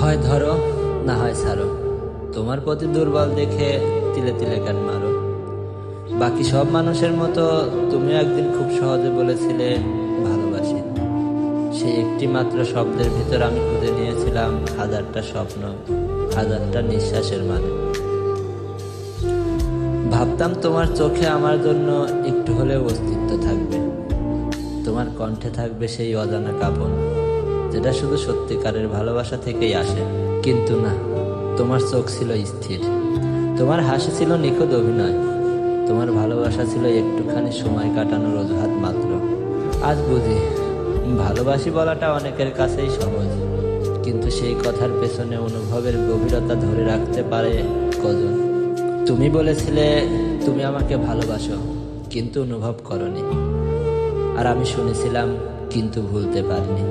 হয় ধরো না হয় ছাড়ো, তোমার প্রতি দুর্বল দেখে তিলে তিলে কান মারো। বাকি সব মানুষের মতো তুমি একদিন খুব সহজে বলেছিলে ভালোবাসি। সেই একটি মাত্র শব্দের ভিতর আমি খুঁজে নিয়েছিলাম হাজারটা স্বপ্ন, হাজারটা নিঃশ্বাসের মানে। ভাবতাম তোমার চোখে আমার জন্য একটু হলেও অস্তিত্ব থাকবে, তোমার কণ্ঠে থাকবে সেই অজানা কাঁপন যেটা শুধু সত্যিকারের ভালোবাসা থেকেই আসে। কিন্তু না, তোমার চোখ ছিল স্থির, তোমার হাসি ছিল নিখুঁত অভিনয়, তোমার ভালোবাসা ছিল একটুখানি সময় কাটানোর অজুহাত মাত্র। আজ বুঝি ভালোবাসি বলাটা অনেকের কাছেই সহজ, কিন্তু সেই কথার পেছনে অনুভবের গভীরতা ধরে রাখতে পারে কজন? তুমি বলেছিলে তুমি আমাকে ভালোবাসো কিন্তু অনুভব করনি, আর আমি শুনেছিলাম কিন্তু ভুলতে পারিনি।